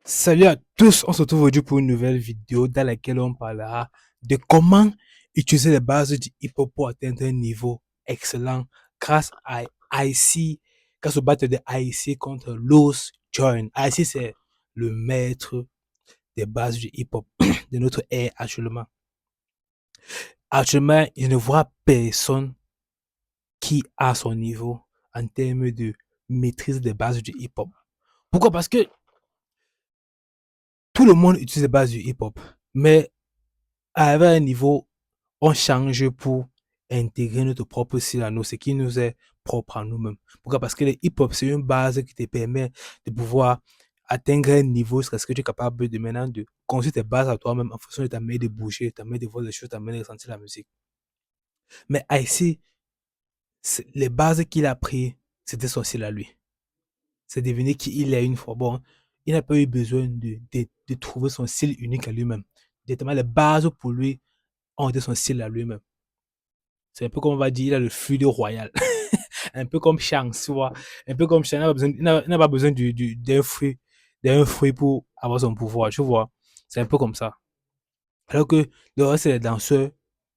Salut à tous, on se retrouve aujourd'hui pour une nouvelle vidéo dans laquelle on parlera de comment utiliser les bases du hip-hop pour atteindre un niveau excellent grâce à IC, grâce au battle de IC contre Loose Joint. IC, c'est le maître des bases du hip-hop de notre ère actuellement. Actuellement, je ne vois personne qui a son niveau en termes de maîtrise des bases du hip-hop. Pourquoi? Parce que tout le monde utilise les bases du hip-hop, mais à un niveau, on change pour intégrer notre propre style à nous, ce qui nous est propre à nous-mêmes. Pourquoi? Parce que le hip-hop, c'est une base qui te permet de pouvoir atteindre un niveau jusqu'à ce que tu es capable de maintenant de construire tes bases à toi-même en fonction de ta manière de bouger, ta manière de voir les choses, ta manière de ressentir la musique. Mais ici, les bases qu'il a pris, c'était son style à lui. C'est devenu qui il est une fois. Bon, il n'a pas eu besoin de trouver son style unique à lui-même. Directement, les bases pour lui ont été son style à lui-même. C'est un peu comme on va dire, il a le fluide royal. Un peu comme Shanks, tu vois. Un peu comme Shanks, il n'a pas besoin d'un fruit pour avoir son pouvoir, tu vois. C'est un peu comme ça. Alors que le reste, c'est les danseurs.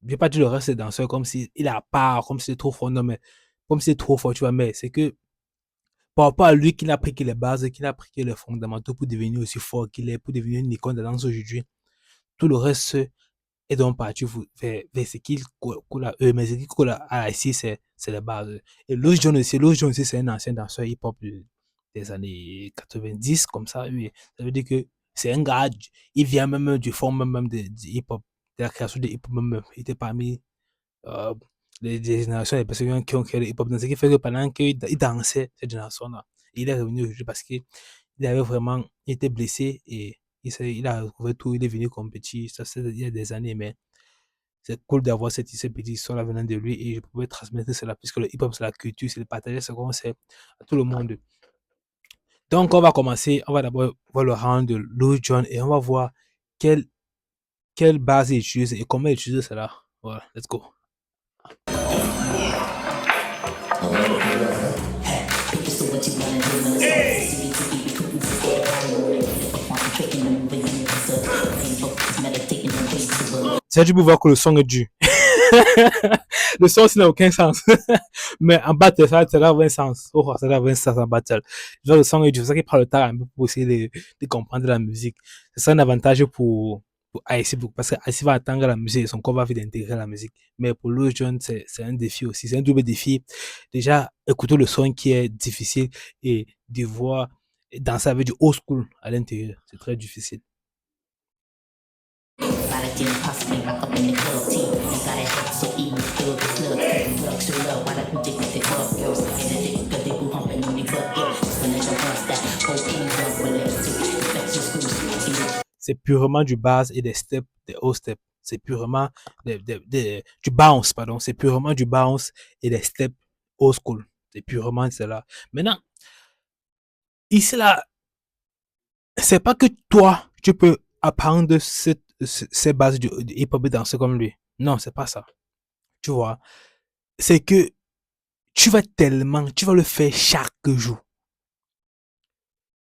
Je vais pas dire le reste, c'est les danseurs comme si il est à part, comme si c'est trop fort. Non, mais comme si c'est trop fort, tu vois. Mais c'est que par rapport à lui, qu'il a pris que les bases, qu'il a pris que les fondamentaux pour devenir aussi fort qu'il est, pour devenir une icône de la danse aujourd'hui. Tout le reste, et donc partir vers ce qu'il coule à eux, mais ce qu'il coule à ici, c'est la base. Et Louis John aussi, c'est un ancien danseur hip-hop des années 90, comme ça, oui. Ça veut dire que c'est un gars, il vient même du fond même du hip-hop, de la création du hip-hop même. Il était parmi euh, les générations des personnes qui ont créé le hip-hop. Donc, ce qui fait que pendant qu'il dansait, cette génération-là, il est revenu aujourd'hui parce qu'il avait vraiment été blessé et il a retrouvé tout, il est venu comme petit, ça c'est il y a des années, mais c'est cool d'avoir cette petite histoire venant de lui et je pouvais transmettre cela puisque le hip-hop c'est la culture, c'est de partager ce qu'on sait à tout le monde. Donc on va commencer, on va d'abord voir le round de Lou John et on va voir quelle, quelle base il utilise et comment il utilise cela. Voilà, let's go. C'est du pouvoir que le son est dû. Le son, ça n'a aucun sens. Mais en battle, ça a un sens. Oh, ça a un sens en battle. Genre, le son est dû. C'est ça qui prend le temps un peu pour essayer de comprendre la musique. C'est ça un avantage pour IC, parce que IC va attendre la musique et son corps va vite intégrer la musique. Mais pour le jeune, c'est un défi aussi. C'est un double défi. Déjà, écouter le son qui est difficile et de voir danser avec du old school à l'intérieur. C'est très difficile. C'est purement du base et des steps, des haut steps. C'est purement du bounce, pardon. C'est purement du bounce et des steps old school. C'est purement cela. Maintenant, ici, là, c'est pas que toi, tu peux apprendre ces bases du hip-hop et danser comme lui. Non, c'est pas ça. Tu vois, c'est que tu vas le faire chaque jour.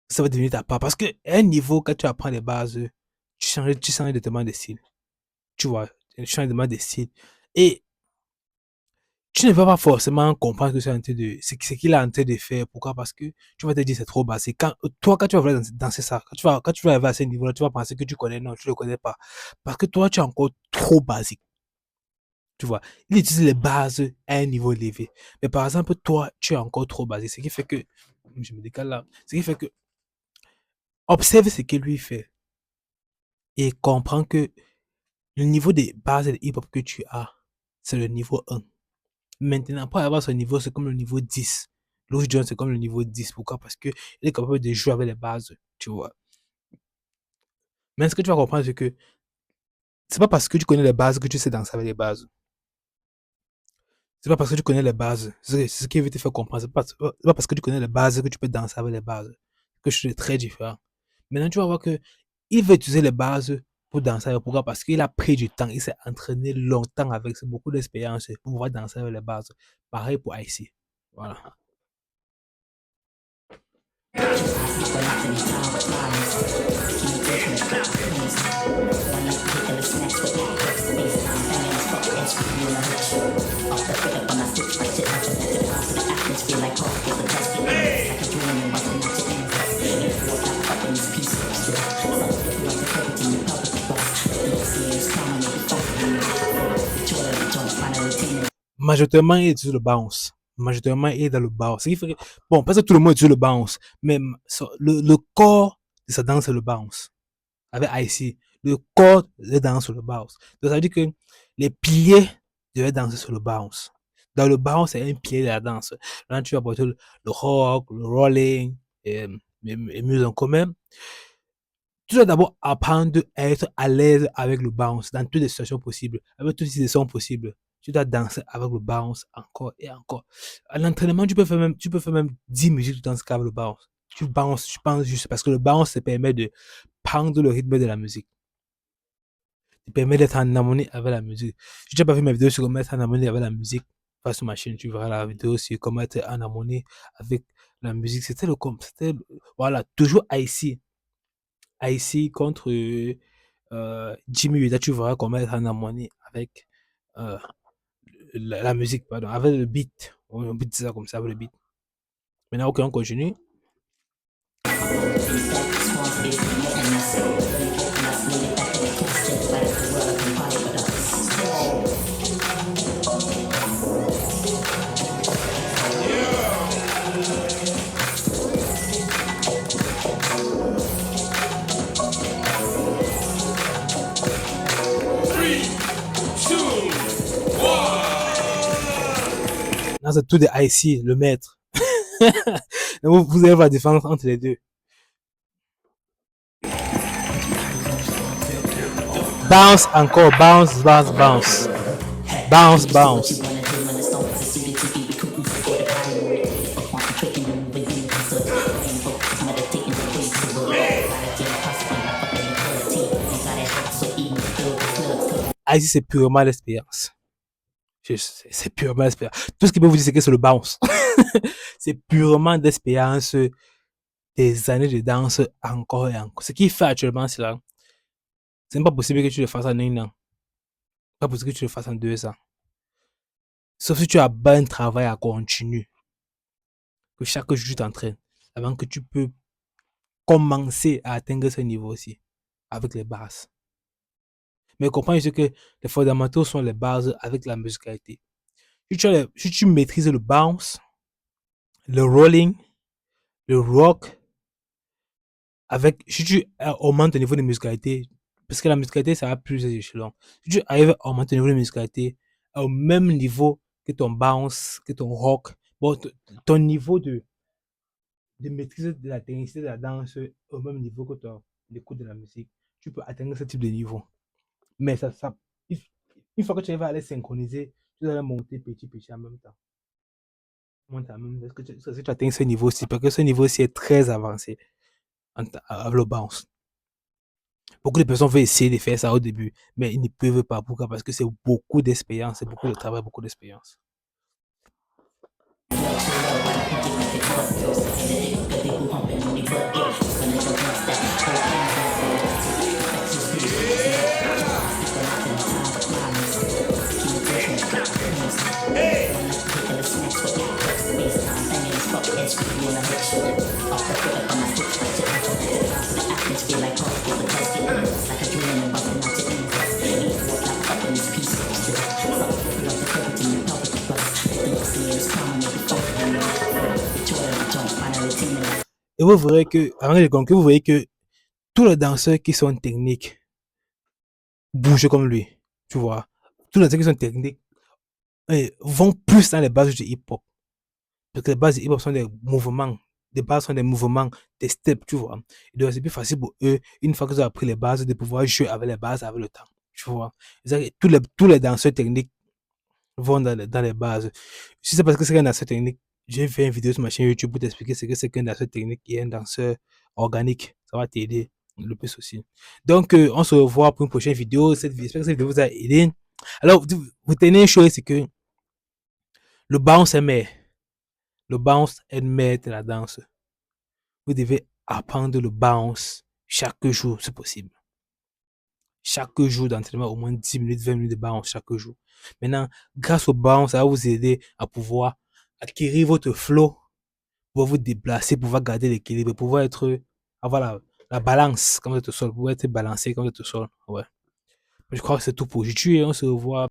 Ça va devenir ta part. Parce que à un niveau, quand tu apprends les bases, tu changes de demande de style. Tu vois, tu changes de demande de style. Et tu ne vas pas forcément comprendre ce qu'il est en train de faire. Pourquoi? Parce que tu vas te dire c'est trop basique. Quand tu vas vouloir danser ça, quand tu vas arriver à ce niveau-là, tu vas penser que tu connais. Non, tu ne le connais pas. Parce que toi, tu es encore trop basique. Tu vois, il utilise les bases à un niveau élevé. Mais par exemple, toi, tu es encore trop basique. Ce qui fait que, je me décale là, ce qui fait que, observe ce qu'il lui fait et comprends que le niveau de base de hip-hop que tu as, c'est le niveau 1. Maintenant, pour avoir ce niveau, c'est comme le niveau 10. Louis John, c'est comme le niveau 10. Pourquoi? Parce qu'il est capable de jouer avec les bases, tu vois. Mais ce que tu vas comprendre, c'est que c'est pas parce que tu connais les bases que tu sais danser avec les bases. C'est pas parce que tu connais les bases. C'est ce qui veut te faire comprendre. C'est pas parce que tu connais les bases que tu peux danser avec les bases. Que je suis très différent. Maintenant, tu vas voir que il veut utiliser les bases pour danser avec. Pourquoi? Parce qu'il a pris du temps. Il s'est entraîné longtemps avec beaucoup d'expérience pour pouvoir danser avec les bases. Pareil pour IC. Voilà. majoritairement, il utilise le bounce. Majoritairement, il est dans le bounce. Ce qui fait que, bon, parce que tout le monde utilise le bounce, mais le corps de sa danse, c'est le bounce. Avec IC, le corps de danse sur le bounce. Donc, ça veut dire que les piliers devaient danser sur le bounce. Dans le bounce, c'est un pilier de la danse. Là, tu vas porter le rock, le rolling, et mieux en commun. Tu dois d'abord apprendre à être à l'aise avec le bounce dans toutes les situations possibles, avec toutes les situations possibles. Tu dois danser avec le bounce encore et encore. À l'entraînement, tu peux faire même 10 musiques dans ce cas avec le bounce. Tu bounces, tu penses juste parce que le bounce te permet de prendre le rythme de la musique. Ça permet d'être en harmonie avec la musique. Si tu n'as pas vu mes vidéos sur comment être en harmonie avec la musique, passe sur ma chaîne, tu verras la vidéo sur comment être en harmonie avec la musique. Voilà, toujours IC. IC contre Jimmy Ueda, tu verras comment être en harmonie avec euh, la musique, pardon, avec le beat. On peut dire ça comme ça, avec le beat. Maintenant, ok, on continue. Là, c'est tout des IC, le maître. Vous allez voir la différence entre les deux. Bounce encore, bounce, bounce, bounce. Bounce, bounce. IC, c'est purement l'expérience. C'est purement l'expérience. Tout ce qu'il peut vous dire, c'est que c'est le bounce. C'est purement d'expérience, des années de danse encore et encore. Ce qu'il fait actuellement, c'est là. C'est pas possible que tu le fasses en un an. Pas possible que tu le fasses en 2 ans. Sauf si tu as un travail à continu. Que chaque jour tu t'entraînes. Avant que tu peux commencer à atteindre ce niveau aussi. Avec les bases. Mais comprends juste que les fondamentaux sont les bases avec la musicalité. Si tu maîtrises le bounce, le rolling, le rock, si tu augmentes ton niveau de musicalité, parce que la musicalité, ça a plusieurs échelons. Si tu arrives à augmenter ton niveau de musicalité au même niveau que ton bounce, que ton rock, bon, ton niveau de maîtrise de la technicité de la danse au même niveau que l'écoute de la musique, tu peux atteindre ce type de niveau. Mais une fois que tu arrives à les synchroniser, tu dois les monter petit en même temps. Est-ce que tu atteins ce niveau-ci? Parce que ce niveau-ci est très avancé avec le bounce. Beaucoup de personnes veulent essayer de faire ça au début, mais ils ne peuvent pas. Pourquoi? Parce que c'est beaucoup d'expérience, c'est beaucoup de travail, beaucoup d'expérience. Et vous verrez que, avant de conclure, vous voyez que tous les danseurs qui sont techniques bougent comme lui. Tu vois. Tous les danseurs qui sont techniques vont plus dans les bases du hip-hop. Parce que les bases du hip-hop sont des mouvements. Les bases sont des mouvements, des steps, tu vois. Et donc, c'est plus facile pour eux, une fois qu'ils ont appris les bases, de pouvoir jouer avec les bases avec le temps. Tu vois. Tous les danseurs techniques vont dans les bases. Si c'est parce que c'est un danseur technique, j'ai fait une vidéo sur ma chaîne YouTube pour t'expliquer ce que c'est qu'un danseur technique et un danseur organique. Ça va t'aider le plus aussi. Donc, on se revoit pour une prochaine vidéo. J'espère que cette vidéo vous a aidé. Alors, vous tenez une chose, c'est que le bounce est maître. Le bounce est maître de la danse. Vous devez apprendre le bounce chaque jour, c'est possible. Chaque jour d'entraînement, au moins 10 minutes, 20 minutes de bounce chaque jour. Maintenant, grâce au bounce, ça va vous aider à pouvoir acquérir votre flow, pouvoir vous déplacer, pouvoir garder l'équilibre, pouvoir avoir la balance quand vous êtes au sol, pouvoir être balancé quand vous êtes au sol. Ouais. Je crois que c'est tout pour aujourd'hui et on se revoit.